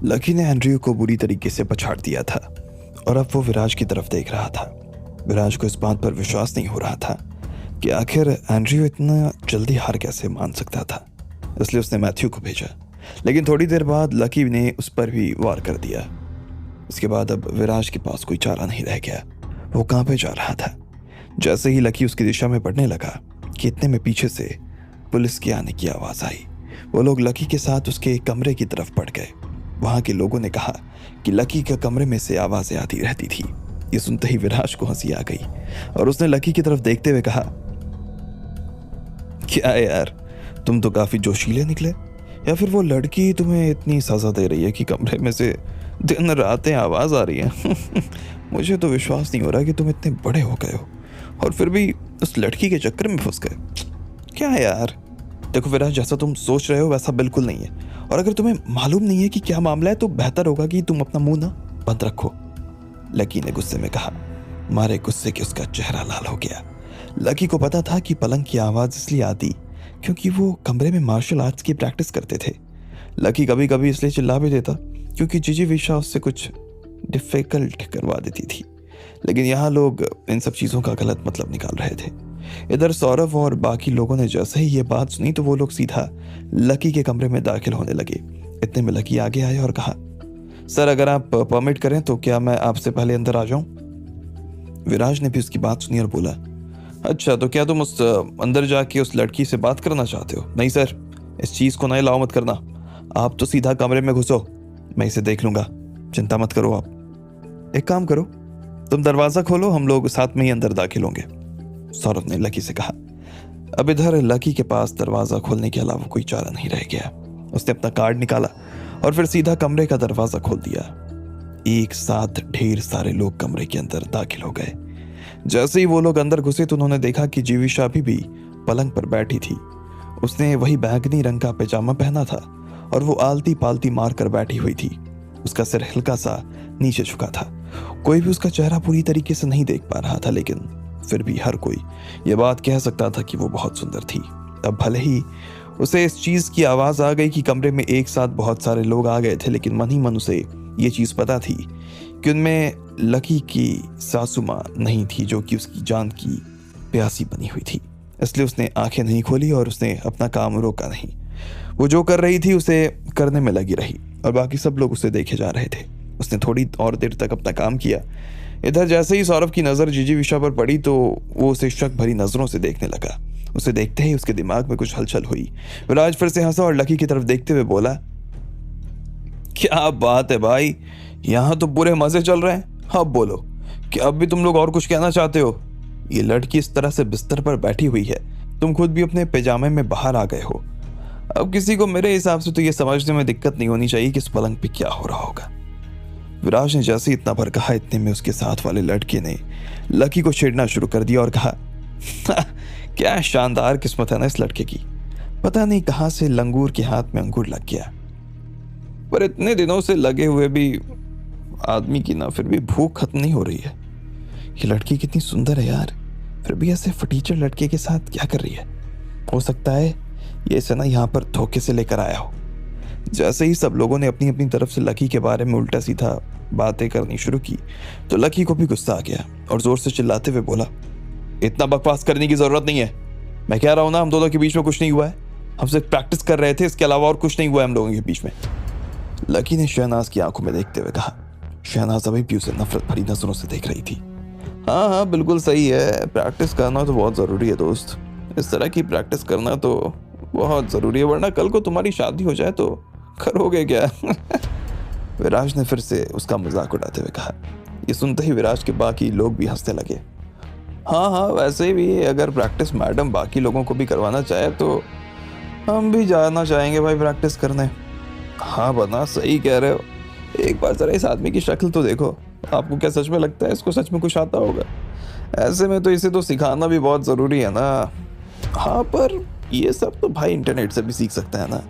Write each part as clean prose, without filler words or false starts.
Lucky ने Andrew को बुरी तरीके से पछाड़ दिया था और अब वो विराज की तरफ देख रहा था। विराज को इस बात पर विश्वास नहीं हो रहा था कि आखिर एंड्रयू इतना जल्दी हार कैसे मान सकता था, इसलिए उसने मैथ्यू को भेजा। लेकिन थोड़ी देर बाद लकी ने उस पर भी वार कर दिया। इसके बाद अब विराज के पास कोई चारा नहीं रह गया। वो कहाँ पे जा रहा था? जैसे ही लकी उसकी दिशा में बढ़ने लगा कि इतने में पीछे से पुलिस के आने की आवाज़ आई। वो लोग लकी के साथ उसके कमरे की तरफ बढ़ गए। वहाँ के लोगों ने कहा कि लकी के कमरे में से आवाज़ें आती रहती थी। ये सुनते ही विराज को हंसी आ गई और उसने लकी की तरफ देखते हुए कहा, क्या है यार, तुम तो काफ़ी जोशीले निकले, या फिर वो लड़की तुम्हें इतनी सज़ा दे रही है कि कमरे में से दिन रातें आवाज़ आ रही है? मुझे तो विश्वास नहीं हो रहा कि तुम इतने बड़े हो गए हो और फिर भी उस लड़की के चक्कर में फंस गए। क्या है यार? देखो विराज, जैसा तुम सोच रहे हो वैसा बिल्कुल नहीं है, और अगर तुम्हें मालूम नहीं है कि क्या मामला है तो बेहतर होगा कि तुम अपना मुंह ना बंद रखो, लकी ने गुस्से में कहा। मारे गुस्से के उसका चेहरा लाल हो गया। लकी को पता था कि पलंग की आवाज़ इसलिए आती क्योंकि वो कमरे में मार्शल आर्ट्स की प्रैक्टिस करते थे। लकी कभी कभी इसलिए चिल्ला भी देता क्योंकि जीजी विशा उससे कुछ डिफ़िकल्ट करवा देती थी। लेकिन यहाँ लोग इन सब चीज़ों का गलत मतलब निकाल रहे थे। इधर सौरभ और बाकी लोगों ने जैसे ही ये बात सुनी तो वो लोग सीधा लकी के कमरे में दाखिल होने लगे। इतने में लकी आगे आए और कहा, सर अगर आप परमिट करें तो क्या मैं आपसे पहले अंदर आ जाऊं? विराज ने भी उसकी बात सुनी और बोला, अच्छा तो क्या तुम उस अंदर जाके उस लड़की से बात करना चाहते हो? नहीं सर, इस चीज़ को ना अलाउ मत करना। आप तो सीधा कमरे में घुसो, मैं इसे देख लूंगा, चिंता मत करो आप। एक काम करो, तुम दरवाज़ा खोलो, हम लोग साथ में ही अंदर दाखिल होंगे, सौरभ ने लकी से कहा। अब इधर लकी के पास दरवाज़ा खोलने के अलावा कोई चारा नहीं रह गया। उसने अपना कार्ड निकाला और फिर सीधा कमरे का दरवाज़ा खोल दिया। एक साथ ढेर सारे लोग कमरे के अंदर दाखिल हो गए। जैसे ही वो लोग अंदर घुसे तो उन्होंने देखा कि जीविशा अभी भी पलंग पर बैठी थी। उसने वही बैंगनी रंग का पैजामा पहना था और वो आलती पालती मार कर बैठी हुई थी। उसका सिर हल्का सा नीचे झुका था। कोई भी उसका चेहरा पूरी तरीके से नहीं देख पा रहा था, लेकिन फिर भी हर कोई ये बात कह सकता था कि वो बहुत सुंदर थी। अब भले ही उसे इस चीज़ की आवाज़ आ गई कि कमरे में एक साथ बहुत सारे लोग आ गए थे, लेकिन मन ही मन उसे ये चीज़ पता थी कि उनमें लकी की सासू माँ नहीं थी जो कि उसकी जान की प्यासी बनी हुई थी। इसलिए उसने आंखें नहीं खोली और उसने अपना काम रोका नहीं। वो जो कर रही थी उसे करने में लगी रही और बाकी सब लोग उसे देखे जा रहे थे। उसने थोड़ी और देर तक अपना काम किया। इधर जैसे ही सौरभ की नज़र जीजी विशा पर पड़ी तो वो उसे शक भरी नज़रों से देखने लगा। उसे देखते ही उसके दिमाग में कुछ हलचल हुई। विराज फिर से हंसा और लकी की तरफ देखते हुए बोला, क्या बात है भाई, यहाँ तो पूरे मजे चल रहे हैं। अब बोलो, क्या अब भी तुम लोग और कुछ कहना चाहते हो? ये लड़की इस तरह से बिस्तर पर बैठी हुई है, तुम खुद भी अपने पैजामे में बाहर आ गए हो। अब किसी को मेरे हिसाब से तो ये समझने में दिक्कत नहीं होनी चाहिए कि इस पलंग पे क्या हो रहा होगा। विराज ने जैसे इतना भर कहा, इतने में उसके साथ वाले लड़के ने लकी को छेड़ना शुरू कर दिया और कहा, क्या शानदार किस्मत है ना इस लड़के की, पता नहीं कहां से लंगूर के हाथ में अंगूर लग गया। पर इतने दिनों से लगे हुए भी आदमी की ना फिर भी भूख खत्म नहीं हो रही है। ये लड़की कितनी सुंदर है यार, फिर भी ऐसे फटीचर लड़के के साथ क्या कर रही है? हो सकता है ये इसे ना यहाँ पर धोखे से लेकर आया हो। जैसे ही सब लोगों ने अपनी अपनी तरफ से लकी के बारे में उल्टा सीधा बातें करनी शुरू की तो लकी को भी गुस्सा आ गया और जोर से चिल्लाते हुए बोला, इतना बकवास करने की जरूरत नहीं है। मैं कह रहा हूं ना, हम दोनों के बीच में कुछ नहीं हुआ है। हम सिर्फ प्रैक्टिस कर रहे थे, इसके अलावा और कुछ नहीं हुआ है हम लोगों के बीच में। लकी ने शहनाज की आंखों में देखते हुए कहा। शहनाज अभी भी उसे नफरत भरी नजरों से देख रही थी। हाँ बिल्कुल सही है, प्रैक्टिस करना तो बहुत ज़रूरी है दोस्त। इस तरह की प्रैक्टिस करना तो बहुत ज़रूरी है, वरना कल को तुम्हारी शादी हो जाए तो करोगे क्या? विराज ने फिर से उसका मजाक उड़ाते हुए कहा। ये सुनते ही विराज के बाकी लोग भी हंसने लगे। हाँ वैसे भी अगर प्रैक्टिस मैडम बाकी लोगों को भी करवाना चाहे तो हम भी जाना चाहेंगे भाई प्रैक्टिस करने। हाँ बना सही कह रहे हो। एक बार जरा इस आदमी की शक्ल तो देखो, आपको क्या सच में लगता है इसको सच में कुछ आता होगा? ऐसे में तो इसे तो सिखाना भी बहुत ज़रूरी है ना। हाँ पर ये सब तो भाई इंटरनेट से भी सीख सकता है ना।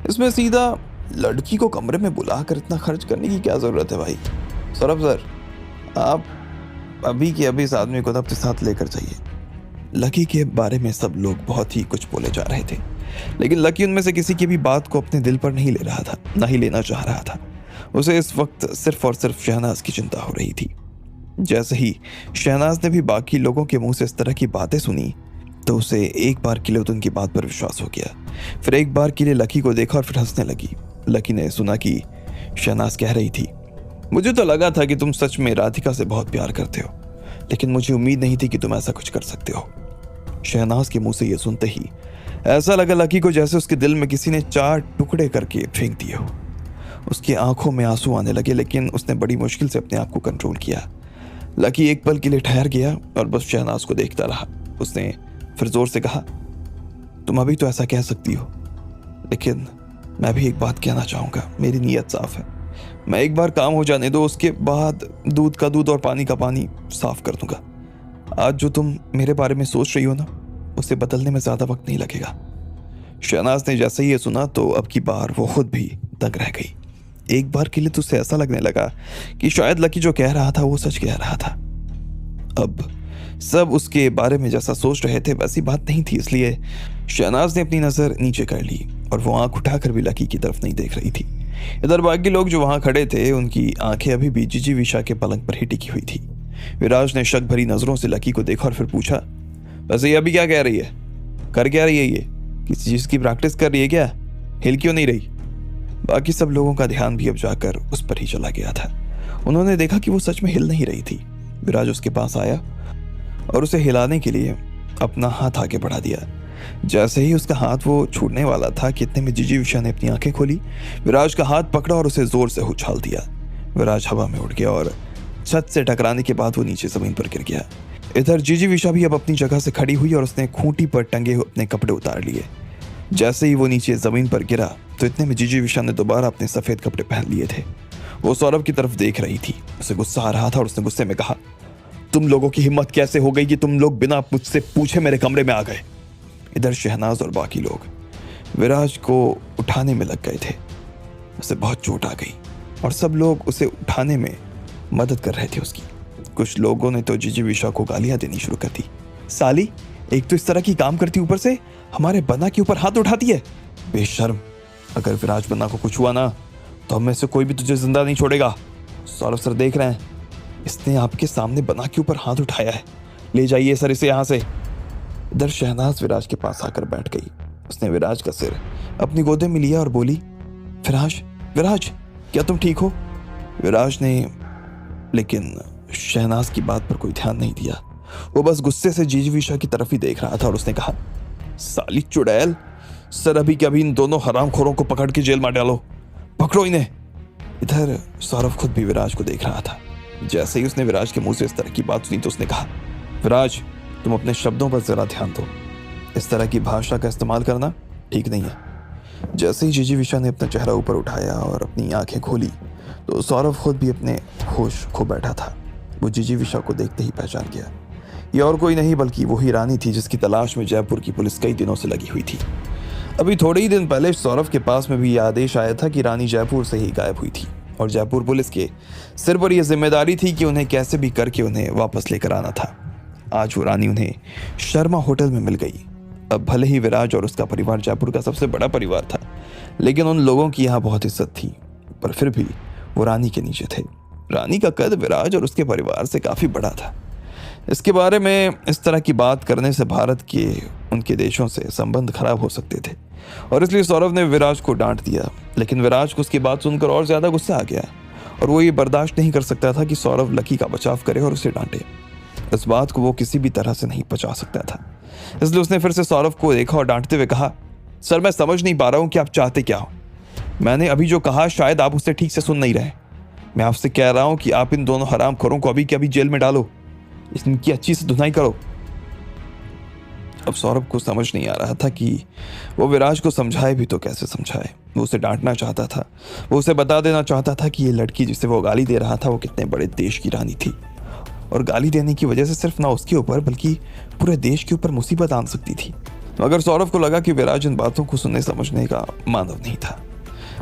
इसमें सीधा लड़की को कमरे में बुलाकर इतना खर्च करने की क्या ज़रूरत है भाई? सौरभ सर, आप अभी के अभी इस आदमी को अपने साथ लेकर जाइए। लकी के बारे में सब लोग बहुत ही कुछ बोले जा रहे थे, लेकिन लकी उनमें से किसी की भी बात को अपने दिल पर नहीं ले रहा था, ना ही लेना चाह रहा था। उसे इस वक्त सिर्फ और सिर्फ शहनाज की चिंता हो रही थी। जैसे ही शहनाज ने भी बाकी लोगों के मुंह से इस तरह की बातें सुनी तो उसे एक बार के लिए तो उनकी बात पर विश्वास हो गया। फिर एक बार के लिए लकी को देखा और फिर हंसने लगी। लकी ने सुना कि शहनाज कह रही थी, मुझे तो लगा था कि तुम सच में राधिका से बहुत प्यार करते हो, लेकिन मुझे उम्मीद नहीं थी कि तुम ऐसा कुछ कर सकते हो। शहनाज के मुंह से यह सुनते ही ऐसा लगा लकी को जैसे उसके दिल में किसी ने 4 टुकड़े करके फेंक दिए हो। उसकी आंखों में आंसू आने लगे, लेकिन उसने बड़ी मुश्किल से अपने आप को कंट्रोल किया। लकी एक पल के लिए ठहर गया और बस शहनाज को देखता रहा। उसने फिर जोर से कहा, तुम अभी तो ऐसा कह सकती हो, लेकिन मैं भी एक बात कहना चाहूँगा। मेरी नीयत साफ है। मैं एक बार काम हो जाने दो, उसके बाद दूध का दूध और पानी का पानी साफ कर दूंगा। आज जो तुम मेरे बारे में सोच रही हो ना, उसे बदलने में ज़्यादा वक्त नहीं लगेगा। शहनाज ने जैसे ही ये सुना तो अब की बार वो खुद भी दंग रह गई। एक बार के लिए तो उसे ऐसा लगने लगा कि शायद लकी जो कह रहा था वो सच कह रहा था। अब सब उसके बारे में जैसा सोच रहे थे वैसी बात नहीं थी, इसलिए शहनाज ने अपनी नज़र नीचे कर ली और वो आंख उठाकर भी लकी की तरफ नहीं देख रही थी। इधर बाकी लोग जो वहां खड़े थे उनकी आंखें अभी भी जीजी विशा के पलंग पर ही टिकी हुई थी। विराज ने शक भरी नजरों से लकी को देखा और फिर पूछा, वैसे ये अभी क्या कह रही है? कर क्या रही है? ये किसी चीज की प्रैक्टिस कर रही है क्या? हिल क्यों नहीं रही? बाकी सब लोगों का ध्यान भी अब जाकर उस पर ही चला गया था। उन्होंने देखा कि वो सच में हिल नहीं रही थी। विराज उसके पास आया और उसे हिलाने के लिए अपना हाथ आगे बढ़ा दिया। जैसे ही उसका हाथ वो छूटने वाला था कि इतने में जीजी विशा ने अपनी आंखें खोली, विराज का हाथ पकड़ा और उसे जोर से उछाल दिया। विराज हवा में उड़ गया और छत से टकराने के बाद वो नीचे जमीन पर गिर गया। इधर जीजी विशा भी अब अपनी जगह से खड़ी हुई और उसने खूंटी पर टंगे अपने कपड़े उतार लिए। जैसे ही वो नीचे जमीन पर गिरा तो इतने में जीजी विशा ने दोबारा अपने सफेद कपड़े पहन लिए थे। वो सौरभ की तरफ देख रही थी। उसे गुस्सा आ रहा था और उसने गुस्से में कहा, तुम लोगों की हिम्मत कैसे हो गई कि तुम लोग बिना मुझसे पूछे मेरे कमरे में आ गए? इधर शहनाज और बाकी लोग विराज को उठाने में लग गए थे। उसे बहुत चोट आ गई और सब लोग उसे उठाने में मदद कर रहे थे उसकी। कुछ लोगों ने तो जीजी विशा को गालियां देनी शुरू कर दी। साली, एक तो इस तरह की काम करती, ऊपर से हमारे बन्ना के ऊपर हाथ उठाती है। बेशर्म, अगर विराज बन्ना को कुछ हुआ ना तो हम में से कोई भी तुझे जिंदा नहीं छोड़ेगा। सौरभ सर देख रहे हैं, इसने आपके सामने बन्ना के ऊपर हाथ उठाया है। ले जाइए सर इसे यहाँ से। इधर शहनाज विराज के पास आकर बैठ गई। उसने विराज का सिर अपनी गोदे में लिया और बोली, विराज, विराज, क्या तुम ठीक हो? विराज ने लेकिन शहनाज की बात पर कोई ध्यान नहीं दिया। वो बस गुस्से से जीजी विशा की तरफ ही देख रहा था और उसने कहा, साली चुड़ैल, सर अभी के अभी इन दोनों हरामखोरों को पकड़ के जेल में डालो, पकड़ो इन्हें। इधर सौरभ खुद भी विराज को देख रहा था। जैसे ही उसने विराज के मुंह से इस तरह की बात सुनी तो उसने कहा, विराज, तुम अपने शब्दों पर जरा ध्यान दो। इस तरह की भाषा का इस्तेमाल करना ठीक नहीं है। जैसे ही जीजी विशा ने अपना चेहरा ऊपर उठाया और अपनी आंखें खोली तो सौरभ खुद भी अपने होश खो बैठा था। वो जीजी विशा को देखते ही पहचान गया। ये और कोई नहीं बल्कि वही रानी थी जिसकी तलाश में जयपुर की पुलिस कई दिनों से लगी हुई थी। अभी थोड़े ही दिन पहले सौरभ के पास में भी यह आदेश आया था कि रानी जयपुर से ही गायब हुई थी और जयपुर पुलिस के सिर पर यह जिम्मेदारी थी कि उन्हें कैसे भी करके उन्हें वापस लेकर आना था। आज वो रानी उन्हें शर्मा होटल में मिल गई। अब भले ही विराज और उसका परिवार जयपुर का सबसे बड़ा परिवार था, लेकिन उन लोगों की यहाँ बहुत इज्जत थी, पर फिर भी वो रानी के नीचे थे। रानी का कद विराज और उसके परिवार से काफ़ी बड़ा था। इसके बारे में इस तरह की बात करने से भारत के उनके देशों से संबंध खराब हो सकते थे और इसलिए सौरभ ने विराज को डांट दिया। लेकिन विराज को उसकी बात सुनकर और ज़्यादा गुस्सा आ गया और वो ये बर्दाश्त नहीं कर सकता था कि सौरभ लकी का बचाव करे और उसे डांटे। इस बात को वो किसी भी तरह से नहीं पचा सकता था, इसलिए उसने फिर से सौरभ को देखा और डांटते हुए कहा, सर मैं समझ नहीं पा रहा हूँ कि आप चाहते क्या हो। मैंने अभी जो कहा शायद आप उससे ठीक से सुन नहीं रहे। मैं आपसे कह रहा हूँ कि आप इन दोनों हरामखोरों को अभी के अभी जेल में डालो, इनकी अच्छी से धुनाई करो। अब सौरभ को समझ नहीं आ रहा था कि वो विराज को समझाए भी तो कैसे समझाए। वो उसे डांटना चाहता था, वो उसे बता देना चाहता था कि ये लड़की जिसे वो गाली दे रहा था वो कितने बड़े देश की रानी थी और गाली देने की वजह से सिर्फ ना उसके ऊपर बल्कि पूरे देश के ऊपर मुसीबत आ सकती थी। मगर सौरभ को लगा कि विराज इन बातों को सुनने समझने का मानव नहीं था,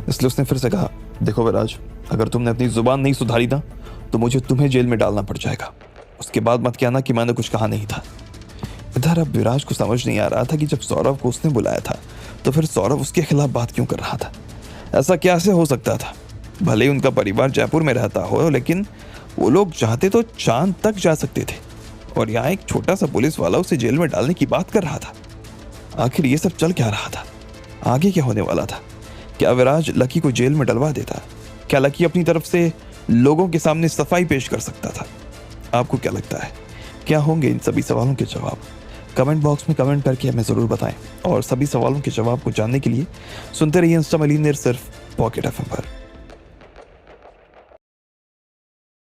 इसलिए उसने फिर से कहा, देखो विराज, अगर तुमने अपनी जुबान नहीं सुधारी ना तो मुझे तुम्हें जेल में डालना पड़ जाएगा। उसके बाद मत कहना कि मैंने कुछ कहा नहीं था। इधर अब विराज को समझ नहीं आ रहा था कि जब सौरभ को उसने बुलाया था तो फिर सौरभ उसके खिलाफ बात क्यों कर रहा था। ऐसा कैसे हो सकता था? भले ही उनका परिवार जयपुर में रहता हो, लेकिन वो लोग चाहते तो चांद तक जा सकते थे, और यहाँ एक छोटा सा पुलिस वाला उसे जेल में डालने की बात कर रहा था। आखिर ये सब चल क्या रहा था? आगे क्या होने वाला था? क्या विराज लकी को जेल में डलवा देता? क्या लकी अपनी तरफ से लोगों के सामने सफाई पेश कर सकता था? आपको क्या लगता है, क्या होंगे इन सभी सवालों के जवाब? कमेंट बॉक्स में कमेंट करके हमें ज़रूर बताएं, और सभी सवालों के जवाब को जानने के लिए सुनते रहिए इंस्टा मिलियनेयर सिर्फ पॉकेट एफएम पर।